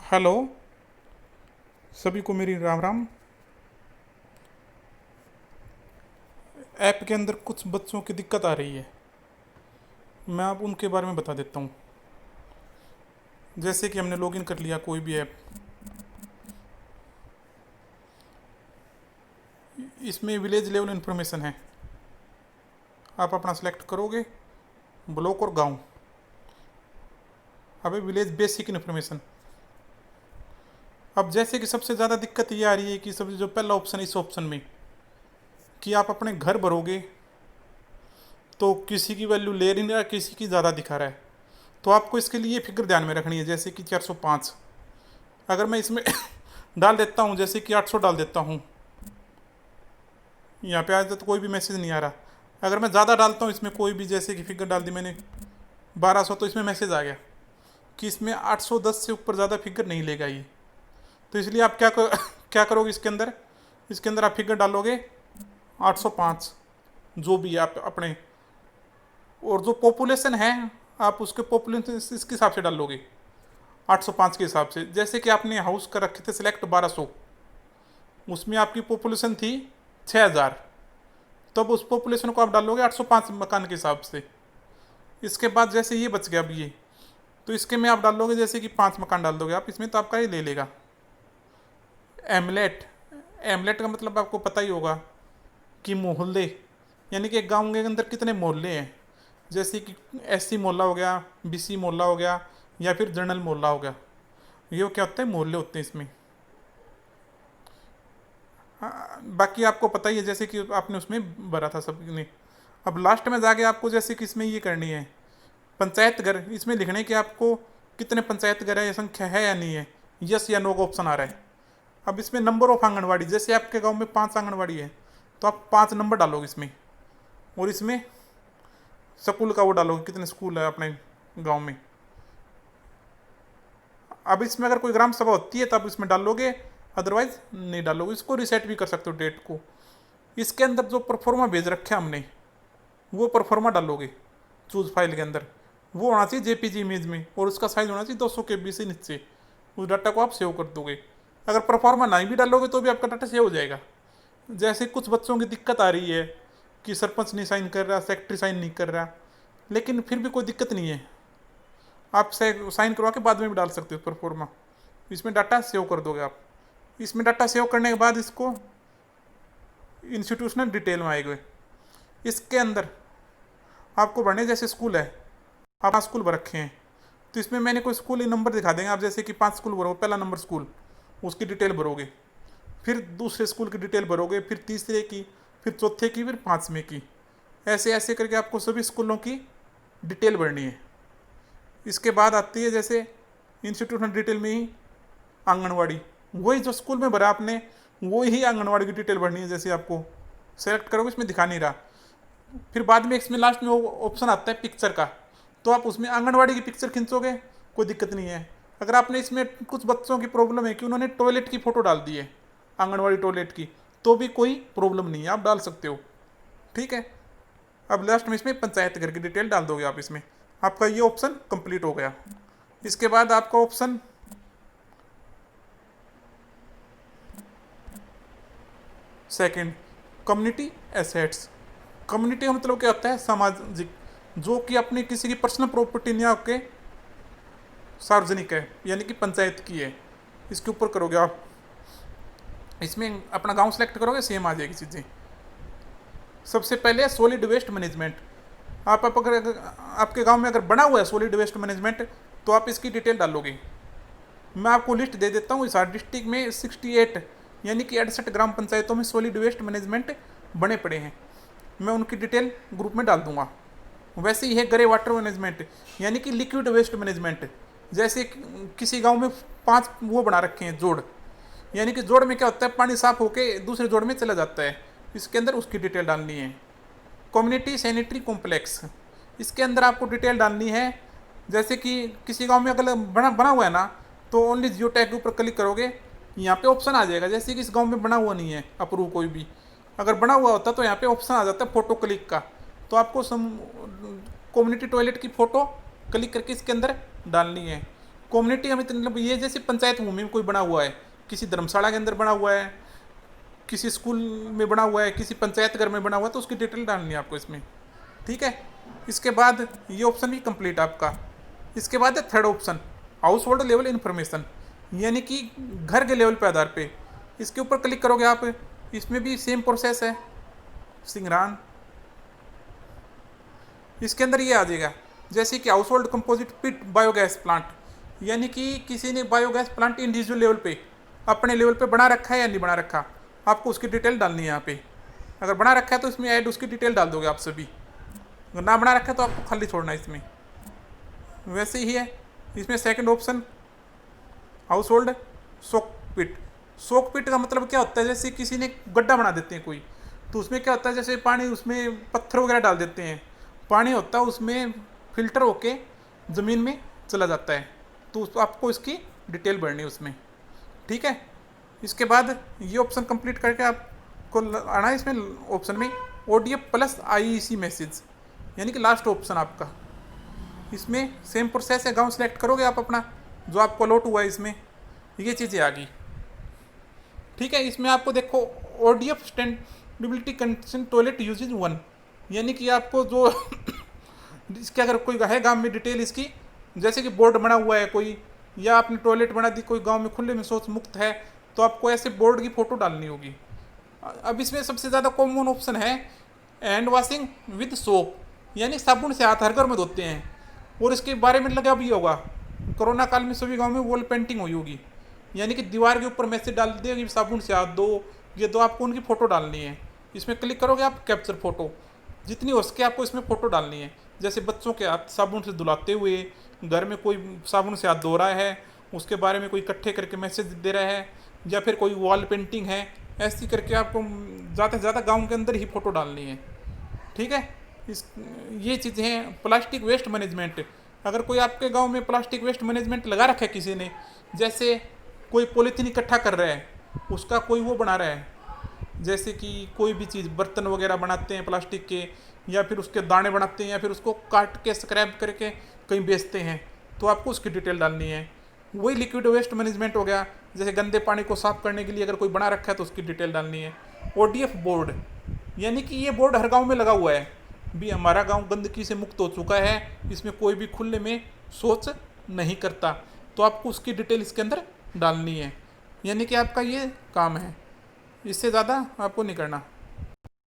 Hello, सभी को मेरी राम राम। ऐप के अंदर कुछ बच्चों की दिक्कत आ रही है। मैं आप उनके बारे में बता देता हूँ। जैसे कि हमने लॉगिन कर लिया कोई भी ऐप, इसमें विलेज लेवल इन्फॉर्मेशन है। आप अपना सेलेक्ट करोगे, ब्लॉक और गांव। अब विलेज बेसिक इन्फॉर्मेशन। अब जैसे कि सबसे ज़्यादा दिक्कत ये आ रही है कि सबसे जो पहला ऑप्शन इस ऑप्शन में कि आप अपने घर भरोगे तो किसी की वैल्यू ले नहीं रहा, किसी की ज़्यादा दिखा रहा है। तो आपको इसके लिए फिगर ध्यान में रखनी है। जैसे कि 405 अगर मैं इसमें डाल देता हूँ, जैसे कि 800 डाल देता हूँ, यहाँ पे आज तो कोई भी मैसेज नहीं आ रहा। अगर मैं ज़्यादा डालता हूँ इसमें कोई भी, जैसे कि फिगर डाल दी मैंने 1200, तो इसमें मैसेज आ गया कि इसमें 810 से ऊपर ज़्यादा फिगर नहीं लेगा ये। तो इसलिए आप क्या करोगे इसके अंदर आप फिगर डालोगे 805 जो भी आप अपने, और जो पॉपुलेशन है आप उसके पॉपुलेशन इसके हिसाब से डालोगे 805 के हिसाब से। जैसे कि आपने हाउस कर रखे थे सिलेक्ट 1200, उसमें आपकी पॉपुलेशन थी 6000, तब उस पॉपुलेशन को आप डालोगे 805 मकान के हिसाब से। इसके बाद जैसे ये बच गया अब ये, तो इसके में आप डालोगे जैसे कि 5 मकान डाल दोगे आप इसमें, तो आपका ये ले लेगा। एमलेट, एमलेट का मतलब आपको पता ही होगा कि मोहल्ले, यानी कि एक गाँव के अंदर कितने मोहल्ले हैं। जैसे कि एससी मोहल्ला हो गया, बीसी मोहल्ला हो गया, या फिर जनरल मोहल्ला हो गया। ये क्या होता है, मोहल्ले होते हैं इसमें। बाकी आपको पता ही है जैसे कि आपने उसमें भरा था सबने। अब लास्ट में जाके आपको जैसे कि इसमें ये करनी है पंचायत घर, इसमें लिखने कि आपको कितने पंचायत घर है, ये संख्या है या नहीं है, यस या नो का ऑप्शन आ रहा है। अब इसमें नंबर ऑफ आंगनवाड़ी, जैसे आपके गांव में 5 आंगनवाड़ी है तो आप 5 नंबर डालोगे इसमें, और इसमें स्कूल का वो डालोगे कितने स्कूल है अपने गांव में। अब इसमें अगर कोई ग्राम सभा होती है तो आप इसमें डालोगे, अदरवाइज नहीं डालोगे। इसको रिसेट भी कर सकते हो डेट को। इसके अंदर जो परफॉर्मा भेज रखे हमने वो परफॉर्मा डालोगे चूज फाइल के अंदर। वो होना चाहिए जेपीजी इमेज में, और उसका साइज होना चाहिए 200 KB से नीचे। उस डाटा को आप सेव कर दोगे। अगर परफॉर्मा नहीं भी डालोगे तो भी आपका डाटा सेव हो जाएगा। जैसे कुछ बच्चों की दिक्कत आ रही है कि सरपंच नहीं साइन कर रहा, सेक्रेटरी साइन नहीं कर रहा, लेकिन फिर भी कोई दिक्कत नहीं है, आप साइन करवा के बाद में भी डाल सकते हो परफॉर्मा। इसमें डाटा सेव कर दोगे आप। इसमें डाटा सेव करने के बाद इसको इंस्टीट्यूशनल डिटेल में आएगा। इसके अंदर आपको भरने, जैसे स्कूल है, आप 5 स्कूल भर रखे हैं, तो इसमें मैंने कोई स्कूल नंबर दिखा देंगे आप। जैसे कि 5 स्कूल भरोगे, पहला नंबर स्कूल, उसकी डिटेल भरोगे, फिर दूसरे स्कूल की डिटेल भरोगे, फिर तीसरे की, फिर चौथे की, फिर 5वें की। ऐसे ऐसे करके आपको सभी स्कूलों की डिटेल भरनी है। इसके बाद आती है जैसे इंस्टीट्यूशनल डिटेल में ही आंगनवाड़ी, वही जो स्कूल में भरा आपने वही ही आंगनवाड़ी की डिटेल भरनी है। जैसे आपको सेलेक्ट करोगे, इसमें दिखा नहीं रहा। फिर बाद में इसमें लास्ट में वो ऑप्शन आता है पिक्चर का, तो आप उसमें आंगनवाड़ी की पिक्चर खींचोगे, कोई दिक्कत नहीं है। अगर आपने इसमें कुछ बच्चों की प्रॉब्लम है कि उन्होंने टॉयलेट की फ़ोटो डाल दी है, आंगनवाड़ी टॉयलेट की, तो भी कोई प्रॉब्लम नहीं है, आप डाल सकते हो। ठीक है। अब लास्ट में इसमें पंचायत घर की डिटेल डाल दोगे आप इसमें, आपका ये ऑप्शन कंप्लीट हो गया। इसके बाद आपका option second, community assets. Community का मतलब क्या होता है, सामाजिक, जो कि अपनी किसी की पर्सनल प्रॉपर्टी नहीं आपके सार्वजनिक है, यानी कि पंचायत की है। इसके ऊपर करोगे आप, इसमें अपना गांव सेलेक्ट करोगे, सेम आ जाएगी चीज़ें। सबसे पहले सॉलिड वेस्ट मैनेजमेंट। आप अगर आपके गांव में अगर बना हुआ है सॉलिड वेस्ट मैनेजमेंट, तो आप इसकी डिटेल डालोगे। मैं आपको लिस्ट दे देता हूँ। हिसार डिस्ट्रिक्ट में 68 यानी कि 68 ग्राम पंचायतों में सॉलिड वेस्ट मैनेजमेंट बने पड़े हैं। मैं उनकी डिटेल ग्रुप में डाल दूंगा। वैसे ही है ग्रे वाटर मैनेजमेंट, यानी कि लिक्विड वेस्ट मैनेजमेंट। जैसे किसी गांव में 5 वो बना रखे हैं जोड़, यानी कि जोड़ में क्या होता है, पानी साफ होके दूसरे जोड़ में चला जाता है, इसके अंदर उसकी डिटेल डालनी है। कम्युनिटी सैनिटरी कॉम्प्लेक्स, इसके अंदर आपको डिटेल डालनी है। जैसे कि किसी गांव में अगर बना हुआ है ना, तो ओनली जियो टैग के ऊपर क्लिक करोगे, यहाँ पे ऑप्शन आ जाएगा। जैसे कि इस गांव में बना हुआ नहीं है अप्रूव कोई भी, अगर बना हुआ होता तो यहाँ पे ऑप्शन आ जाता है फोटो क्लिक का, तो आपको कम्युनिटी टॉयलेट की फ़ोटो क्लिक करके इसके अंदर डालनी है। कम्युनिटी हम मतलब ये जैसे पंचायत भूमि में कोई बना हुआ है, किसी धर्मशाला के अंदर बना हुआ है, किसी स्कूल में बना हुआ है, किसी पंचायत घर में बना हुआ है, तो उसकी डिटेल डालनी है आपको इसमें। ठीक है, इसके बाद ये ऑप्शन भी कंप्लीट आपका। इसके बाद है third option, house hold level information, यानी कि घर के लेवल पे आधार पे। इसके ऊपर क्लिक करोगे आप, इसमें भी सेम प्रोसेस है सिंगरान। इसके अंदर ये आ जाएगा जैसे कि हाउस होल्ड कंपोजिट पिट बायोगैस प्लांट, यानी कि किसी ने बायोगैस प्लांट इंडिविजुअल लेवल पे अपने लेवल पे बना रखा है या नहीं बना रखा, आपको उसकी डिटेल डालनी है यहाँ पे। अगर बना रखा है तो इसमें ऐड उसकी डिटेल डाल दोगे आप सभी, अगर ना बना रखा है तो आपको खाली छोड़ना है इसमें। वैसे ही है इसमें सेकंड ऑप्शन, हाउस होल्ड सोक पिट। सोक पिट का मतलब क्या होता है, जैसे किसी ने गड्ढा बना देते हैं कोई, तो उसमें क्या होता है जैसे पानी उसमें पत्थर वगैरह डाल देते हैं, पानी होता है उसमें फिल्टर होके ज़मीन में चला जाता है, तो आपको इसकी डिटेल भरनी है उसमें। ठीक है, इसके बाद ये ऑप्शन कंप्लीट करके आपको आना है इसमें ऑप्शन में ODF प्लस IEC मैसेज, यानी कि लास्ट ऑप्शन आपका। इसमें सेम प्रोसेस है, गांव सेलेक्ट करोगे आप अपना जो आपको अलॉट हुआ है, इसमें ये चीज़ें आ गई। ठीक है, इसमें आपको देखो ODF स्टैंडेबिलिटी कंडीशन टॉयलेट यूजेज 1, यानी कि आपको जो इसके अगर कोई है गांव में डिटेल इसकी, जैसे कि बोर्ड बना हुआ है कोई, या आपने टॉयलेट बना दी कोई गांव में खुले में शौच मुक्त है, तो आपको ऐसे बोर्ड की फ़ोटो डालनी होगी। अब इसमें सबसे ज़्यादा कॉमन ऑप्शन है हैंड वॉशिंग विद सोप, यानी साबुन से हाथ हर घर में धोते हैं। और इसके बारे में लगा भी होगा, कोरोना काल में सभी गाँव में वॉल पेंटिंग हुई होगी, यानी कि दीवार के ऊपर मैसेज डाल दिया कि साबुन से हाथ दो, ये दो, आपको उनकी फ़ोटो डालनी है। इसमें क्लिक करोगे आप कैप्चर फ़ोटो, जितनी हो सके आपको इसमें फ़ोटो डालनी है। जैसे बच्चों के हाथ साबुन से धुलाते हुए, घर में कोई साबुन से हाथ धो रहा है उसके बारे में कोई इकट्ठे करके मैसेज दे रहा है, या फिर कोई वॉल पेंटिंग है, ऐसी करके आपको ज़्यादा से ज़्यादा गाँव के अंदर ही फ़ोटो डालनी है। ठीक है, इस ये चीज़ें हैं। प्लास्टिक वेस्ट मैनेजमेंट, अगर कोई आपके गांव में प्लास्टिक वेस्ट मैनेजमेंट लगा रखा है किसी ने, जैसे कोई पॉलीथीन इकट्ठा कर रहा है, उसका कोई वो बना रहा है, जैसे कि कोई भी चीज़ बर्तन वगैरह बनाते हैं प्लास्टिक के, या फिर उसके दाने बनाते हैं, या फिर उसको काट के स्क्रैप करके कहीं बेचते हैं, तो आपको उसकी डिटेल डालनी है। वही लिक्विड वेस्ट मैनेजमेंट हो गया, जैसे गंदे पानी को साफ करने के लिए अगर कोई बना रखा है तो उसकी डिटेल डालनी है। ODF बोर्ड, यानी कि ये बोर्ड हर गांव में लगा हुआ है भी हमारा गांव गंदगी से मुक्त हो चुका है, इसमें कोई भी खुले में शौच नहीं करता, तो आपको उसकी डिटेल इसके अंदर डालनी है। यानी कि आपका ये काम है, इससे ज़्यादा आपको नहीं करना।